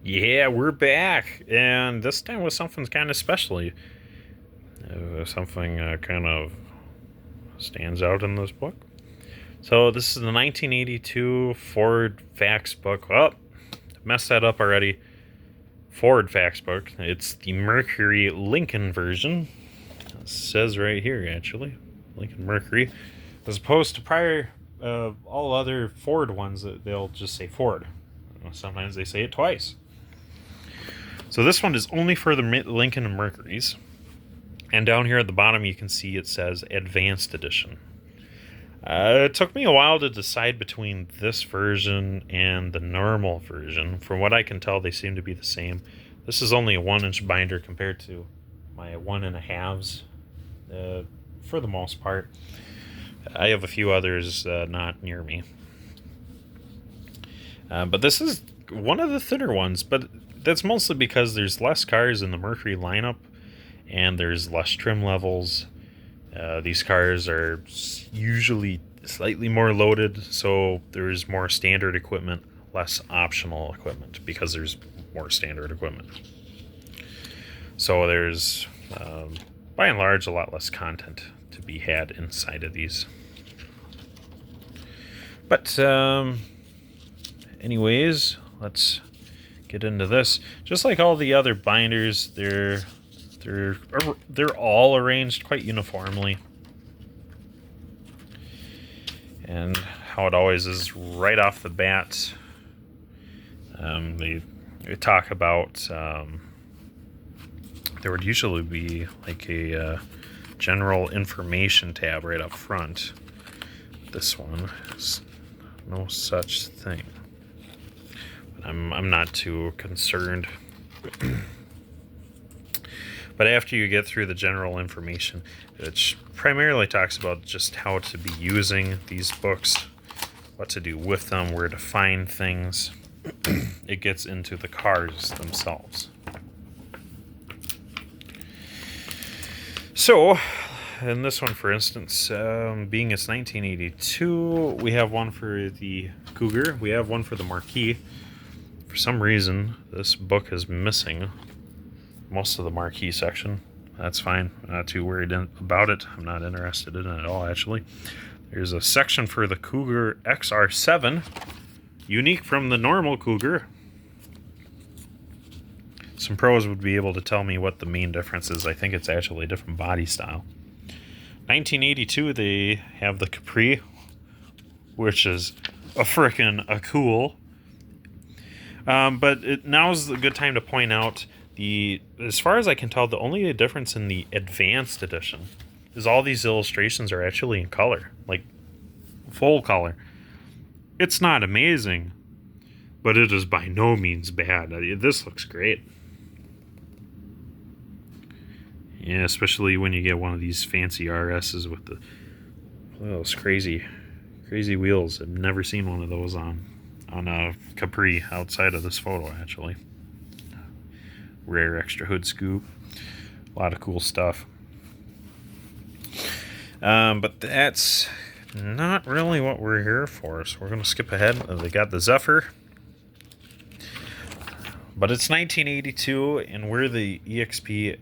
Yeah, we're back, and this time with something kind of special. Something kind of stands out in this book. So this is the 1982 Ford Facts book. Well, messed that up already. Ford Facts book. It's the Mercury Lincoln version. It says right here, actually, Lincoln Mercury, as opposed to prior all other Ford ones that they'll just say Ford. Sometimes they say it twice. So this one is only for the Lincoln and Mercuries. And down here at the bottom, you can see it says Advanced Edition. It took me a while to decide between this version and the normal version. From what I can tell, they seem to be the same. This is only a 1-inch binder compared to my 1.5s, for the most part. I have a few others not near me. But this is one of the thinner ones, but that's mostly because there's less cars in the Mercury lineup, and there's less trim levels. These cars are usually slightly more loaded, so there's more standard equipment, less optional equipment, because there's more standard equipment. So there's, by and large, a lot less content to be had inside of these. But, anyways, let's get into this. Just like all the other binders, they're all arranged quite uniformly, and how it always is right off the bat. They talk about there would usually be like a general information tab right up front. This one is no such thing. I'm not too concerned. But after you get through the general information, which primarily talks about just how to be using these books, what to do with them, where to find things, it gets into the cars themselves. So, in this one, for instance, being it's 1982, we have one for the Cougar, we have one for the Marquis. For some reason, this book is missing most of the Marquis section. That's fine. I'm not too worried about it. I'm not interested in it at all, actually. There's a section for the Cougar XR7, unique from the normal Cougar. Some pros would be able to tell me what the main difference is. I think it's actually a different body style. 1982, they have the Capri, which is a cool. But now's a good time to point out as far as I can tell, the only difference in the Advanced Edition is all these illustrations are actually in color, like full color. It's not amazing, but it is by no means bad. This looks great. Yeah, especially when you get one of these fancy RSs with those crazy wheels. I've never seen one of those on a Capri outside of this photo, actually. Rare extra hood scoop. A lot of cool stuff. But that's not really what we're here for, so we're going to skip ahead. They got the Zephyr. But it's 1982, and we're the EXP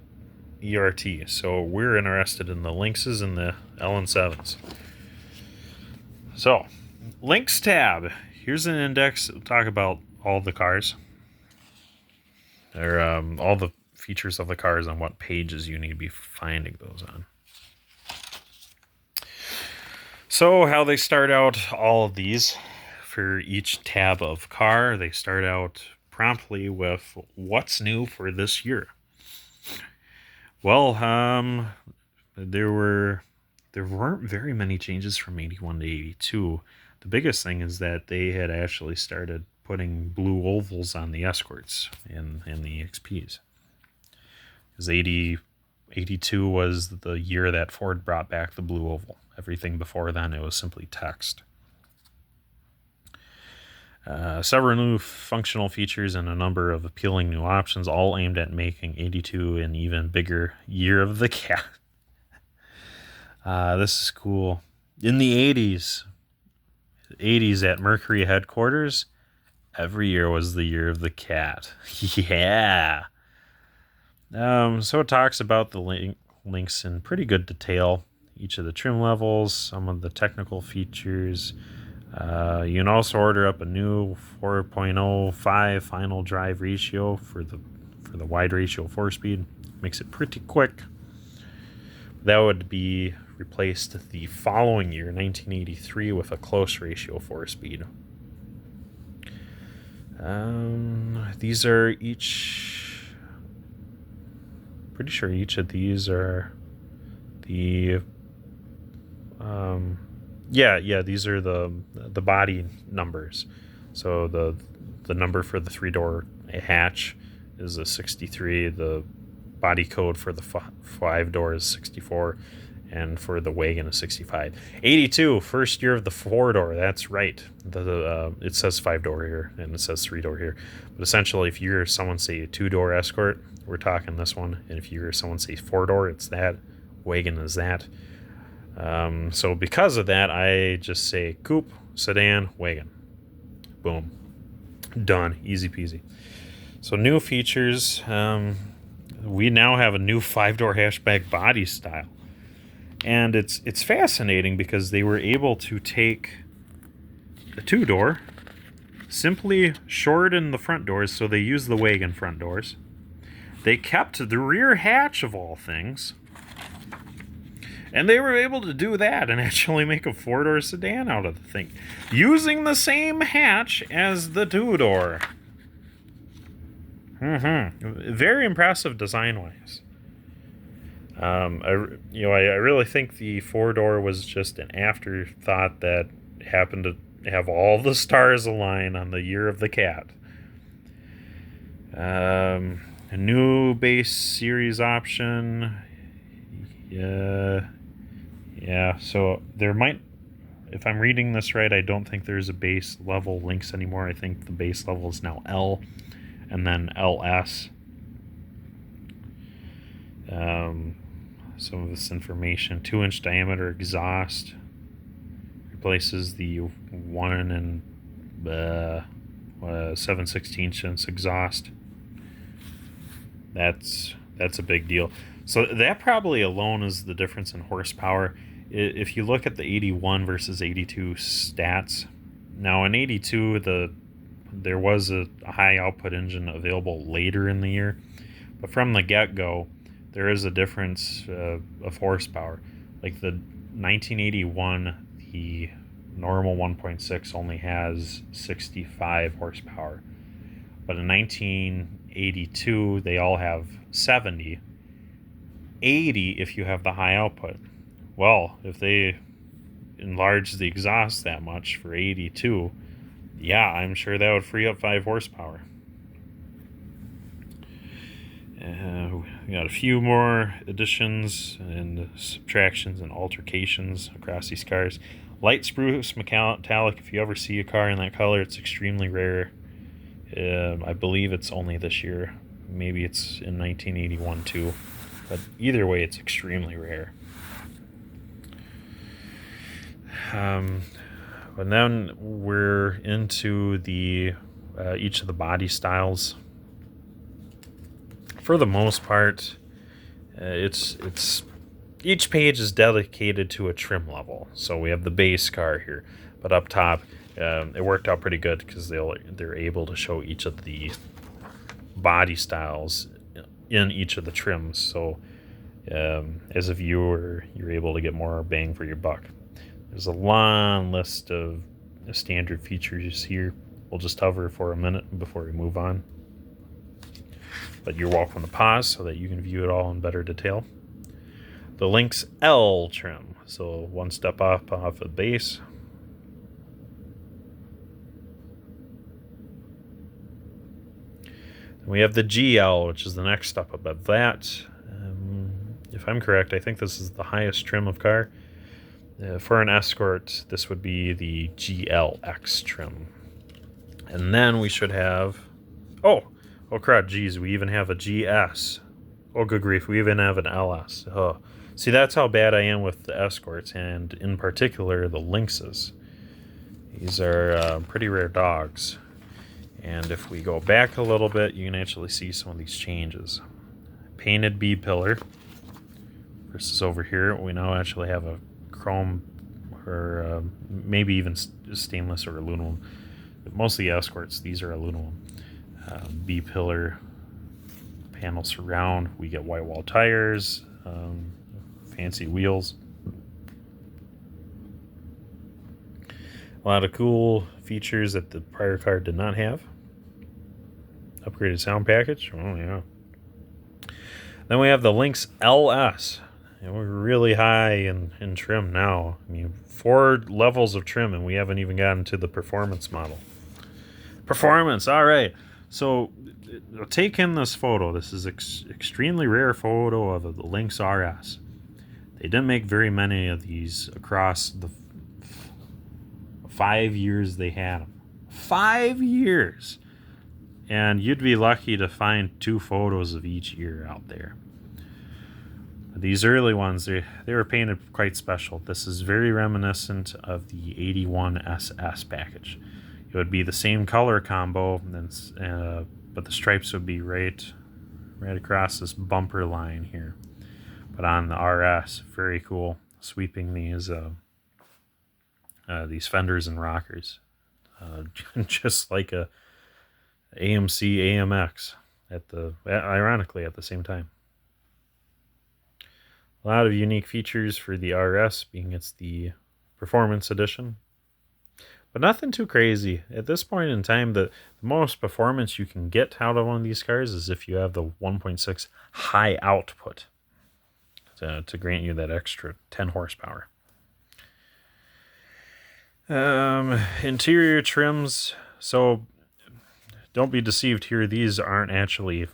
ERT, so we're interested in the Lynxes and the LN7s. So, Lynx tab. Here's an index. We'll talk about all the cars. Or all the features of the cars and what pages you need to be finding those on. So how they start out, all of these, for each tab of car, they start out promptly with what's new for this year. Well, there weren't very many changes from 81 to 82. The biggest thing is that they had actually started putting blue ovals on the Escorts in the XPs. Because 82 was the year that Ford brought back the blue oval. Everything before then, it was simply text. Several new functional features and a number of appealing new options, all aimed at making 82 an even bigger year of the cat. This is cool. In the 80s at Mercury headquarters, Every year was the year of the cat. Yeah. So it talks about the Lynx in pretty good detail. Each of the trim levels, some of the technical features. You can also order up a new 4.05 final drive ratio for the wide ratio 4-speed. Makes it pretty quick. That would be replaced the following year, 1983, with a close ratio 4-speed. These are each... Pretty sure each of these are the... these are the body numbers. So the number for the 3-door hatch is a 63. The body code for the 5-door is 64, and for the wagon is 65. 82, first year of the 4-door. That's right. It says 5-door here and it says 3-door here, but essentially, if you're someone say a 2-door Escort, we're talking this one, and if you're someone say 4-door, it's that. Wagon is that. So because of that, I just say coupe, sedan, wagon. Boom. Done. Easy peasy. So new features. We now have a new 5-door hatchback body style. And it's fascinating because they were able to take the 2-door, simply shorten the front doors, so they used the wagon front doors. They kept the rear hatch of all things. And they were able to do that and actually make a 4-door sedan out of the thing, using the same hatch as the 2-door. Very impressive design-wise. I really think the 4-door was just an afterthought that happened to have all the stars align on the year of the cat. A new base series option. Yeah, so there might, if I'm reading this right, I don't think there's a base level Lynx anymore. I think the base level is now L and then LS. Some of this information: 2-inch diameter exhaust replaces the 1 7/16 exhaust. That's a big deal. So that probably alone is the difference in horsepower. If you look at the 81 versus 82 stats, now in 82 there was a high output engine available later in the year, but from the get-go there is a difference of horsepower. Like the 1981, the normal 1.6 only has 65 horsepower, but in 1982 they all have 70. 80 if you have the high output. Well, if they enlarge the exhaust that much for 82, yeah, I'm sure that would free up 5 horsepower. We got a few more additions and subtractions and altercations across these cars. Light spruce metallic. If you ever see a car in that color, it's extremely rare. I believe it's only this year. Maybe it's in 1981 too. But either way, it's extremely rare. And then we're into the each of the body styles. For the most part, it's each page is dedicated to a trim level. So we have the base car here, but up top, it worked out pretty good because they're able to show each of the body styles in each of the trims. So as a viewer, you're able to get more bang for your buck. There's a long list of standard features here. We'll just hover for a minute before we move on. But you're welcome to pause so that you can view it all in better detail. The Lynx L trim. So one step up off the base. We have the GL, which is the next step above that. If I'm correct, I think this is the highest trim of car. For an Escort, this would be the GLX trim. And then we should have... Oh crap, geez, we even have a GS. Oh, good grief, we even have an LS. Oh. See, that's how bad I am with the Escorts, and in particular, the Lynxes. These are pretty rare dogs. And if we go back a little bit, you can actually see some of these changes. Painted B pillar versus over here, we now actually have a chrome or maybe even stainless or aluminum. Mostly Escorts, these are aluminum. B pillar panel surround, we get white wall tires, fancy wheels. A lot of cool features that the prior car did not have. Upgraded sound package. Oh yeah. Then we have the Lynx LS. And we're really high in trim now. I mean, 4 levels of trim, and we haven't even gotten to the performance model. Performance, all right. So take in this photo. This is extremely rare photo of the Lynx RS. They didn't make very many of these across the 5 years they had them. 5 years! And you'd be lucky to find 2 photos of each year out there. These early ones, they were painted quite special. This is very reminiscent of the 81 SS package. It would be the same color combo, but the stripes would be right across this bumper line here. But on the RS, very cool. Sweeping these fenders and rockers, just like a AMC AMX ironically at the same time. A lot of unique features for the RS, being it's the performance edition, but nothing too crazy. At this point in time, the most performance you can get out of one of these cars is if you have the 1.6 high output to grant you that extra 10 horsepower. Interior trims, so don't be deceived here. These aren't actually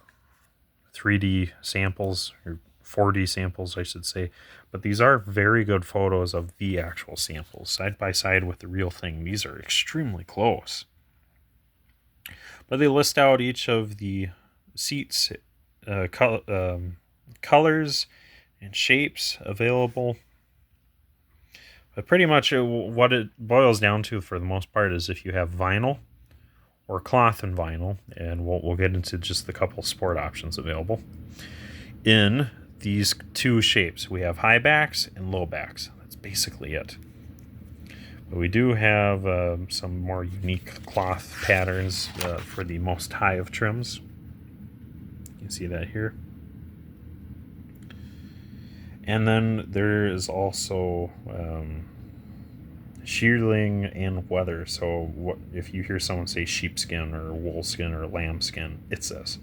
3D samples, or 4D samples, I should say. But these are very good photos of the actual samples, side by side with the real thing. These are extremely close. But they list out each of the seats, colors, and shapes available. But pretty much what it boils down to for the most part is if you have vinyl or cloth and vinyl, and we'll get into just the couple sport options available. In these 2 shapes, we have high backs and low backs. That's basically it. But we do have some more unique cloth patterns for the most high of trims. You can see that here. And then there is also shearling and weather. So if you hear someone say sheepskin or woolskin or lambskin, it's this.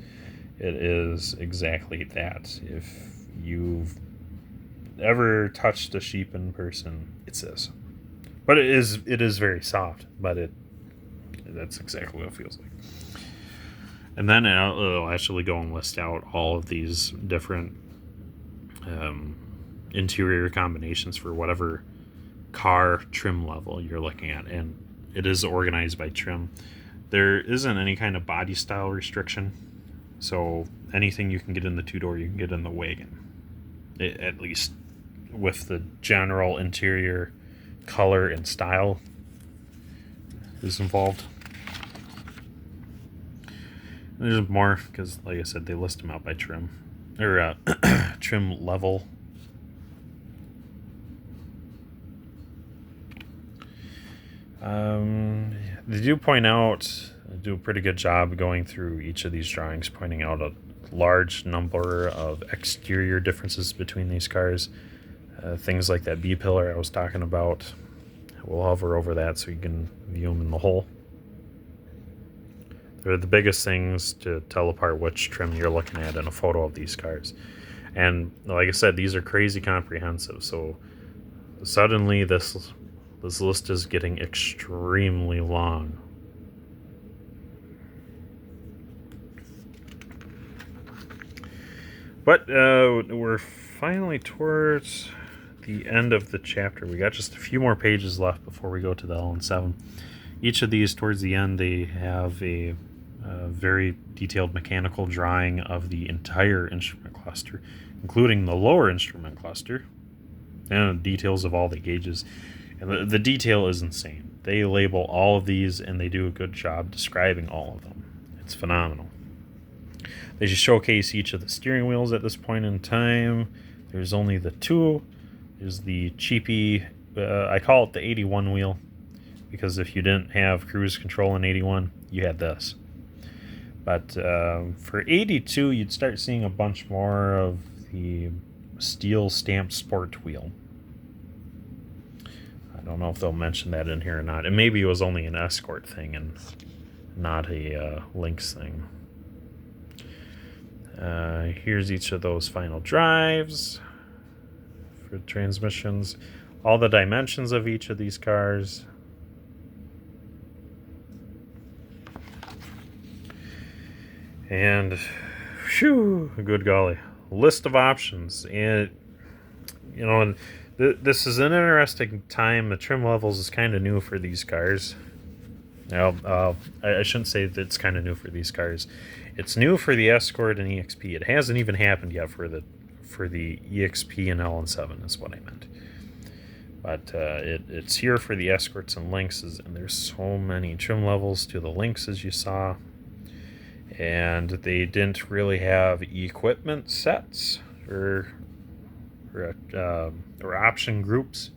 It is exactly that. If you've ever touched a sheep in person, it's this. But it is very soft, but that's exactly what it feels like. And then it'll actually go and list out all of these different interior combinations for whatever car trim level you're looking at, and it is organized by trim. There isn't any kind of body style restriction, so anything you can get in the 2-door, you can get in the wagon, at least with the general interior color and style is involved. And there's more because, like I said, they list them out by trim or trim level. They do point out, do a pretty good job going through each of these drawings, pointing out a large number of exterior differences between these cars. Things like that B pillar I was talking about. We'll hover over that so you can view them in the whole. They're the biggest things to tell apart which trim you're looking at in a photo of these cars. And like I said, these are crazy comprehensive, so suddenly this list is getting extremely long. But we're finally towards the end of the chapter. We got just a few more pages left before we go to the LN7. Each of these, towards the end, they have a very detailed mechanical drawing of the entire instrument cluster, including the lower instrument cluster, and details of all the gauges. And the detail is insane. They label all of these, and they do a good job describing all of them. It's phenomenal. They just showcase each of the steering wheels at this point in time. There's only the two. There's the cheapy, I call it the 81 wheel, because if you didn't have cruise control in 81, you had this. But for 82, you'd start seeing a bunch more of the steel stamped sport wheel. I don't know if they'll mention that in here or not. And maybe it was only an Escort thing and not a Lynx thing. Here's each of those final drives for transmissions. All the dimensions of each of these cars. And, whew, good golly. List of options. And, you know, this is an interesting time. The trim levels is kind of new for these cars. Now, I shouldn't say that it's kind of new for these cars. It's new for the Escort and EXP. It hasn't even happened yet for the EXP and LN7 is what I meant. But it's here for the Escorts and Lynxes, and there's so many trim levels to the Lynxes you saw. And they didn't really have equipment sets or option groups.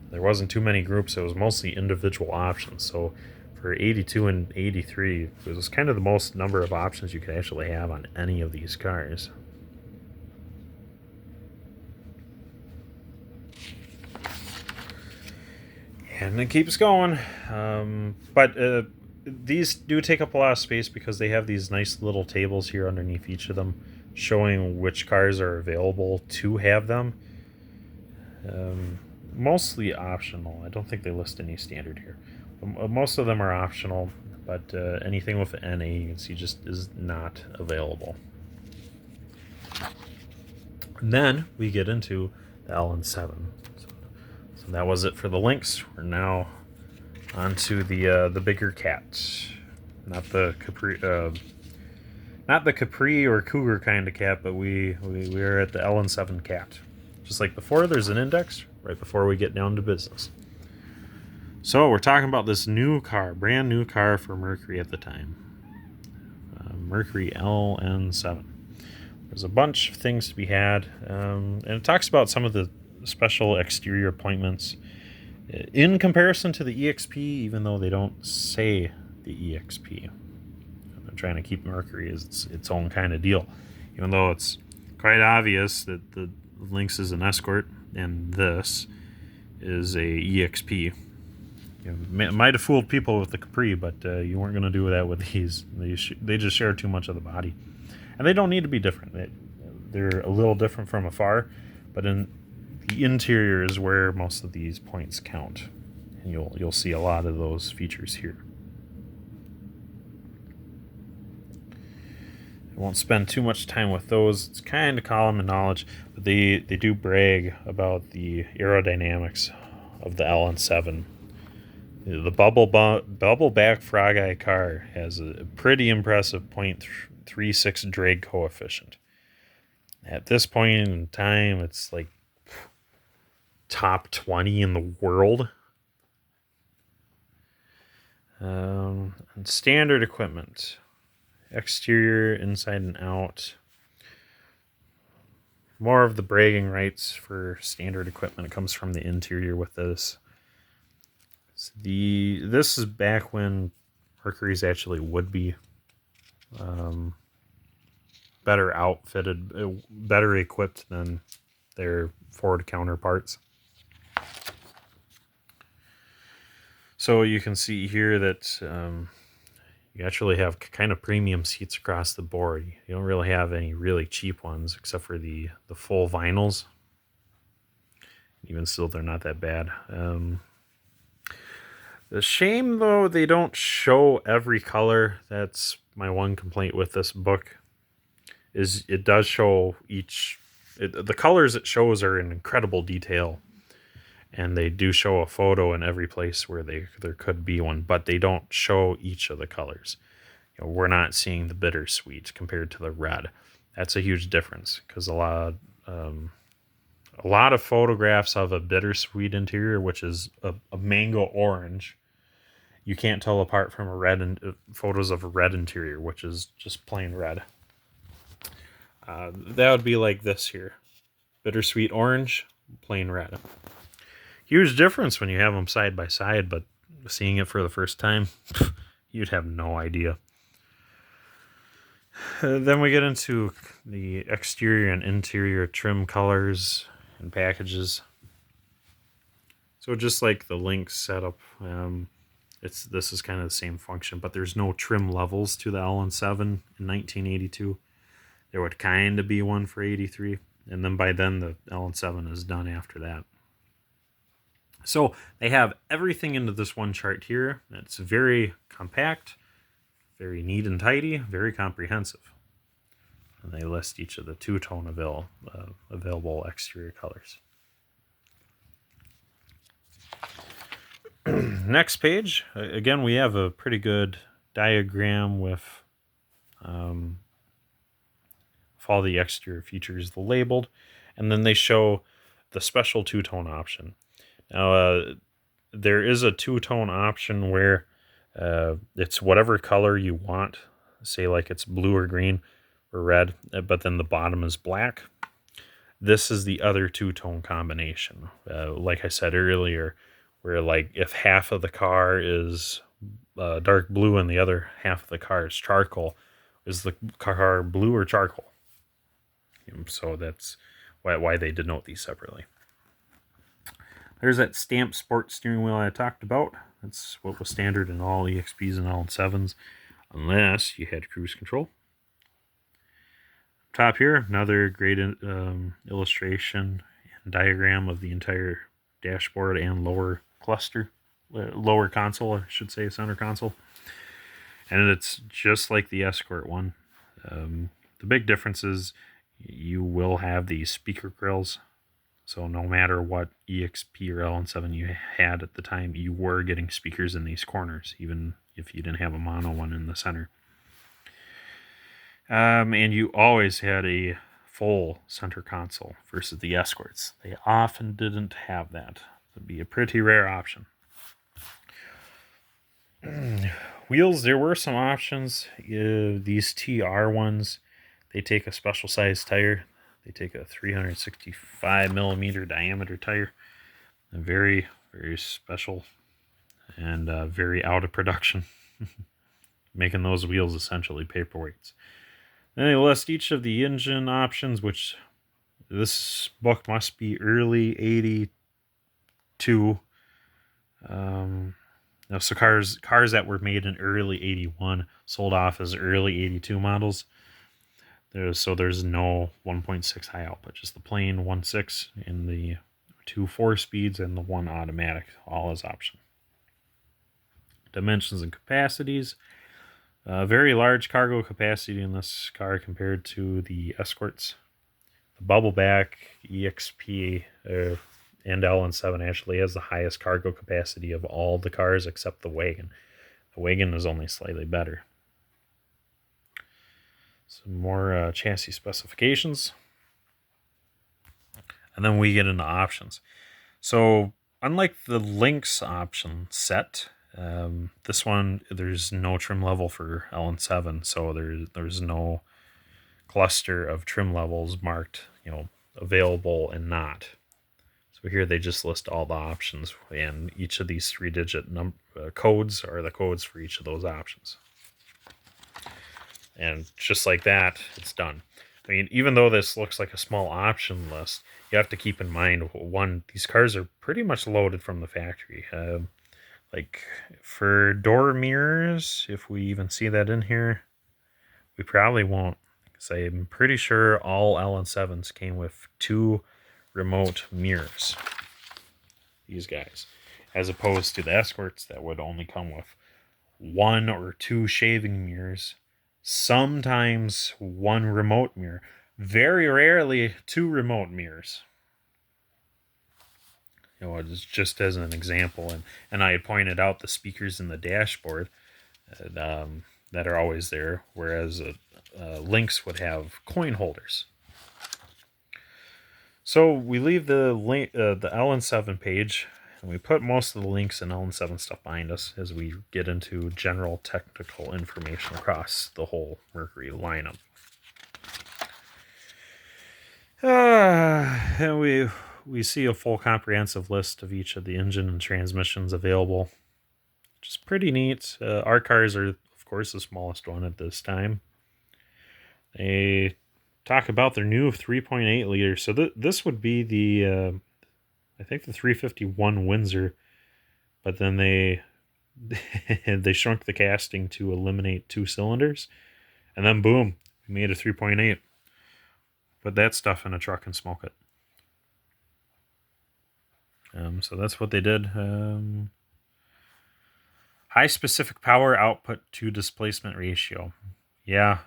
There wasn't too many groups. It was mostly individual options. So for 82 and 83, it was kind of the most number of options you could actually have on any of these cars. And it keeps going. But these do take up a lot of space because they have these nice little tables here underneath each of them showing which cars are available to have them. Mostly optional. I don't think they list any standard here. Most of them are optional, but anything with NA you can see just is not available. And then we get into the LN7. So that was it for the Lynx. We're now onto the bigger cat, not the Capri or Cougar kind of cat, but we are at the LN7 cat. Just like before, there's an index right before we get down to business. So we're talking about this new car, brand new car for Mercury at the time. Mercury LN7. There's a bunch of things to be had, and it talks about some of the special exterior appointments in comparison to the EXP, even though they don't say the EXP. I'm trying to keep Mercury as its own kind of deal, even though it's quite obvious that the Lynx is an Escort and this is a EXP. You might have fooled people with the Capri, but you weren't going to do that with these. They just share too much of the body, and they don't need to be different. They're a little different from afar, but in the interior is where most of these points count, and you'll see a lot of those features here. I won't spend too much time with those. It's kind of common knowledge, but they do brag about the aerodynamics of the LN7. The bubble back frog eye car has a pretty impressive 0.36 drag coefficient. At this point in time, it's like top 20 in the world. And standard equipment. Exterior, inside and out. More of the bragging rights for standard equipment comes from the interior with this. This is back when Mercury's actually would be better outfitted, better equipped than their Ford counterparts. So you can see here that you actually have kind of premium seats across the board. You don't really have any really cheap ones except for the full vinyls. Even still, they're not that bad. The shame, though, they don't show every color. That's my one complaint with this book. Is it does show the colors it shows are in incredible detail, and they do show a photo in every place where there could be one, but they don't show each of the colors. We're not seeing the bittersweet compared to the red. That's a huge difference because a lot of photographs of a bittersweet interior, which is a mango orange, you can't tell apart from a red and photos of a red interior, which is just plain red. That would be like this here. Bittersweet orange, plain red. Huge difference when you have them side by side, but seeing it for the first time, you'd have no idea. Then we get into the exterior and interior trim colors and packages. So just like the Lynx setup, this is kind of the same function, but there's no trim levels to the LN7 in 1982. There would kind of be one for 83, and then by then the LN7 is done after that. So they have everything into this one chart here. It's very compact, very neat and tidy, very comprehensive. And they list each of the two-tone available exterior colors. Next page, again, we have a pretty good diagram with all the exterior features labeled, and then they show the special two-tone option. Now, there is a two-tone option where it's whatever color you want, say like it's blue or green or red, but then the bottom is black. This is the other two-tone combination. Like I said earlier, where like if half of the car is dark blue and the other half of the car is charcoal, is the car blue or charcoal? So that's why they denote these separately. There's that stamped sport steering wheel I talked about. That's what was standard in all EXPs and LN7s, unless you had cruise control. Top here, another great illustration and diagram of the entire dashboard and lower cluster, lower console, I should say, center console. And it's just like the Escort one. The big difference is you will have these speaker grills. So no matter what EXP or LN7 you had at the time, you were getting speakers in these corners, even if you didn't have a mono one in the center. And you always had a full center console versus the Escorts. They often didn't have that. It'd be a pretty rare option. Wheels, there were some options. These TR ones, they take a special size tire. They take a 365 millimeter diameter tire. Very, very special and very out of production. Making those wheels essentially paperweights. Then they list each of the engine options, which this book must be early 82. So cars that were made in early 81 sold off as early 82 models. There's no 1.6 high output, just the plain 1.6 in the 2 4-speeds and the 1 automatic, all as option. Dimensions and capacities. Very large cargo capacity in this car compared to the Escorts. The Bubbleback EXP and LN7 actually has the highest cargo capacity of all the cars except the wagon. The wagon is only slightly better. Some more chassis specifications. And then we get into options. So unlike the Lynx option set, this one, there's no trim level for LN7, so there's no cluster of trim levels marked, available and not. So here they just list all the options, and each of these 3-digit codes are the codes for each of those options. And just like that, it's done. I mean, even though this looks like a small option list, you have to keep in mind, one, these cars are pretty much loaded from the factory. Like for door mirrors, if we even see that in here, we probably won't. Because I'm pretty sure all LN7s came with 2 remote mirrors. These guys. As opposed to the Escorts that would only come with 1 or 2 shaving mirrors. Sometimes 1 remote mirror. Very rarely 2 remote mirrors. It's just as an example. And I had pointed out the speakers in the dashboard that are always there, whereas Lynx would have coin holders. So we leave the LN7 page, And we put most of the Lynx and LN7 stuff behind us as we get into general technical information across the whole Mercury lineup. And we see a full comprehensive list of each of the engine and transmissions available, which is pretty neat. Our cars are, of course, the smallest one at this time. They talk about their new 3.8 liter. So this would be the, I think the 351 Windsor, but then they they shrunk the casting to eliminate 2 cylinders, and then boom, we made a 3.8. Put that stuff in a truck and smoke it. So that's what they did. High specific power output to displacement ratio. Yeah.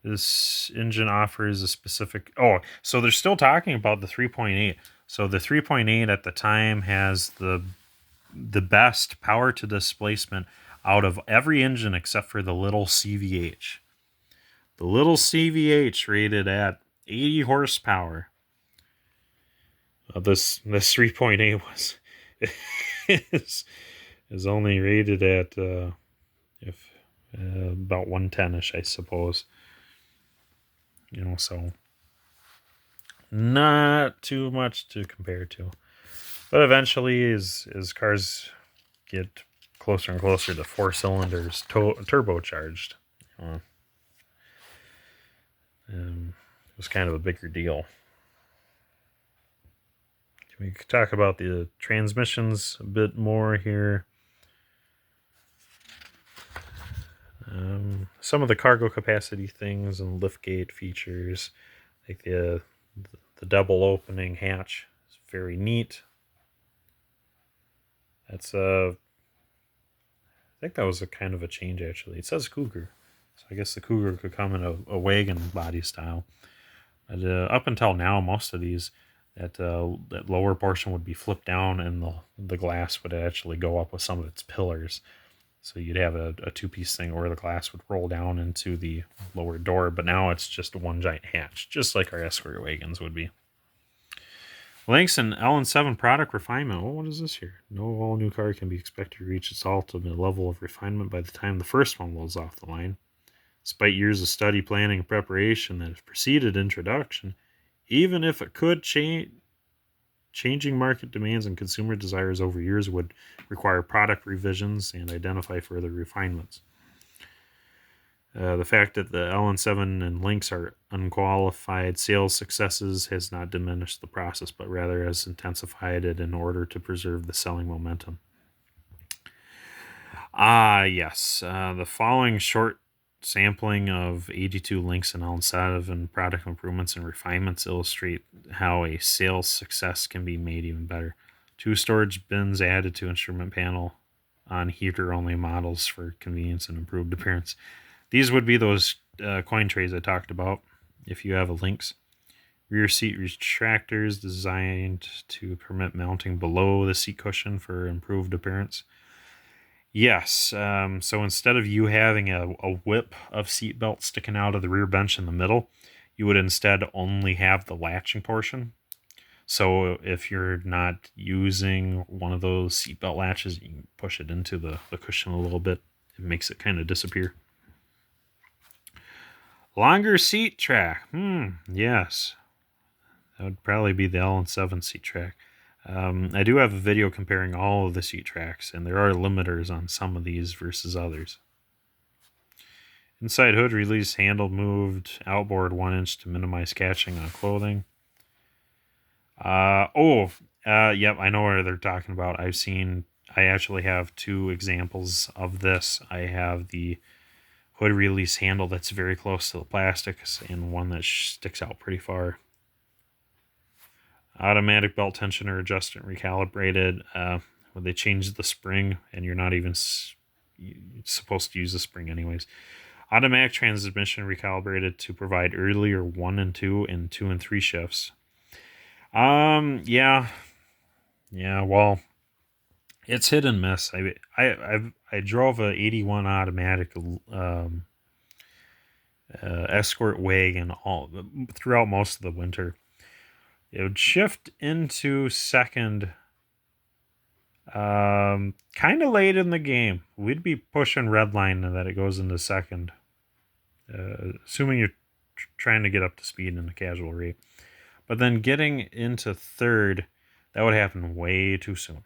This engine offers a specific... Oh, so they're still talking about the 3.8. So the 3.8 at the time has the best power to displacement out of every engine except for the little CVH. The little CVH rated at 80 horsepower. This 3.8 was is only rated at about 110ish, I suppose. So not too much to compare to. But eventually, as cars get closer and closer to 4 cylinders turbocharged, it was kind of a bigger deal. We could talk about the transmissions a bit more here. Some of the cargo capacity things and liftgate features, like the double opening hatch, is very neat. That's I think that was a kind of a change actually. It says Cougar, so I guess the Cougar could come in a wagon body style. But, up until now, most of these, that lower portion would be flipped down, and the glass would actually go up with some of its pillars. So you'd have a two-piece thing where the glass would roll down into the lower door, but now it's just one giant hatch, just like our Escort wagons would be. Lynx and LN7 product refinement. Oh, what is this here? No all-new car can be expected to reach its ultimate level of refinement by the time the first one rolls off the line. Despite years of study, planning, and preparation that have preceded introduction, even if it could changing market demands and consumer desires over years would require product revisions and identify further refinements. The fact that the LN7 and Lynx are unqualified sales successes has not diminished the process, but rather has intensified it in order to preserve the selling momentum. Yes. The following short sampling of 82 Lynx and LN7 product improvements and refinements illustrate how a sales success can be made even better. 2 storage bins added to instrument panel on heater-only models for convenience and improved appearance. These would be those coin trays I talked about if you have a Lynx. Rear seat retractors designed to permit mounting below the seat cushion for improved appearance. Yes, so instead of you having a whip of seat belts sticking out of the rear bench in the middle, you would instead only have the latching portion. So if you're not using one of those seatbelt latches, you can push it into the cushion a little bit. It makes it kind of disappear. Longer seat track. Yes. That would probably be the LN7 seat track. I do have a video comparing all of the seat tracks, and there are limiters on some of these versus others. Inside hood release, handle moved, outboard 1 inch to minimize catching on clothing. Yep, I know what they're talking about. I actually have 2 examples of this. I have the hood release handle that's very close to the plastics, and one that sticks out pretty far. Automatic belt tensioner adjustment recalibrated. When they changed the spring, and you're not even supposed to use the spring anyways. Automatic transmission recalibrated to provide earlier 1 and 2 and 2 and 3 shifts. Yeah. Well, it's hit and miss. I drove a 81 automatic Escort wagon throughout most of the winter. It would shift into second kind of late in the game. We'd be pushing red line and that it goes into second. Assuming you're trying to get up to speed in a casual rate. But then getting into third, that would happen way too soon.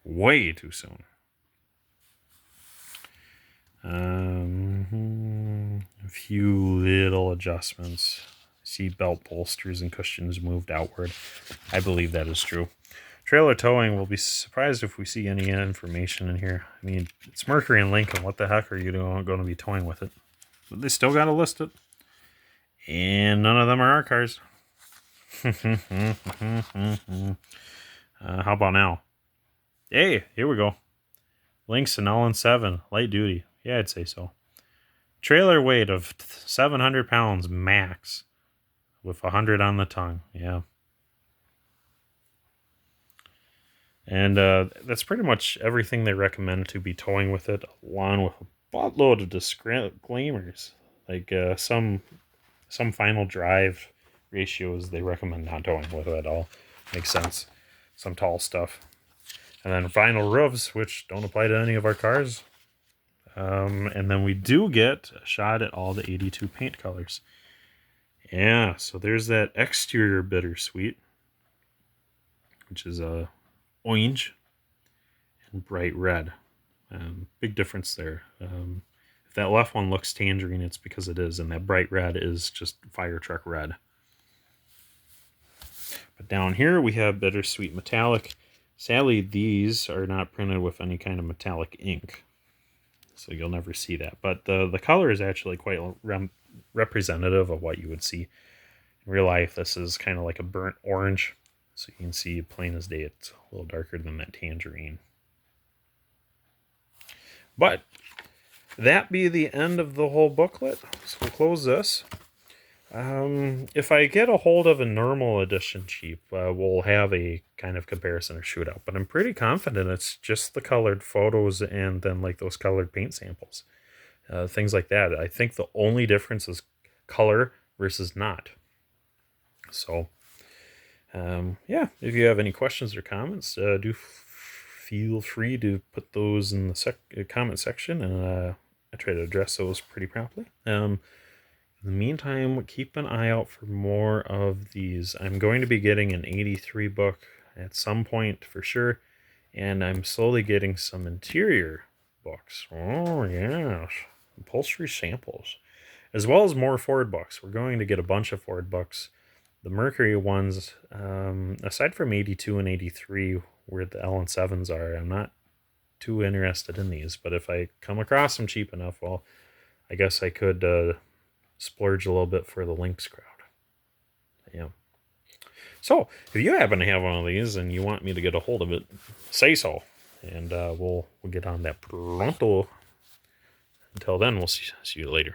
Way too soon. A few little adjustments. See belt bolsters and cushions moved outward. I believe that is true. Trailer towing, we'll be surprised if we see any information in here. I mean, it's Mercury and Lincoln. What the heck are you going to be towing with it? But they still got to list it. And none of them are our cars. How about now? Hey, here we go. Lynx and LN7, light duty. Yeah, I'd say so. Trailer weight of 700 pounds max with 100 on the tongue. Yeah. And that's pretty much everything they recommend to be towing with it, along with a buttload of disclaimers. Like some final drive ratios they recommend not towing with it at all. Makes sense. Some tall stuff. And then final roofs, which don't apply to any of our cars. And then we do get a shot at all the 82 paint colors. Yeah, so there's that exterior bittersweet, which is a orange and bright red. Big difference there. If that left one looks tangerine, it's because it is, and that bright red is just fire truck red. But down here we have bittersweet metallic. Sadly, these are not printed with any kind of metallic ink, so you'll never see that. But the color is actually quite representative of what you would see in real life. This is kind of like a burnt orange, so you can see plain as day it's a little darker than that tangerine. But that be the end of the whole booklet. So we'll close this. If I get a hold of a normal edition cheap, we'll have a kind of comparison or shootout. But I'm pretty confident it's just the colored photos and then like those colored paint samples. Things like that. I think the only difference is color versus not. So, yeah, if you have any questions or comments, do feel free to put those in the comment section, and I try to address those pretty promptly. In the meantime, keep an eye out for more of these. I'm going to be getting an 83 book at some point for sure, and I'm slowly getting some interior books. Oh, yes. Upholstery samples, as well as more Ford books. We're going to get a bunch of Ford books. The Mercury ones, aside from 82 and 83, where the LN7s are, I'm not too interested in these. But if I come across them cheap enough, well, I guess I could splurge a little bit for the Lynx crowd. Yeah. So, if you happen to have one of these and you want me to get a hold of it, say so. And we'll get on that pronto. Until then, we'll see you later.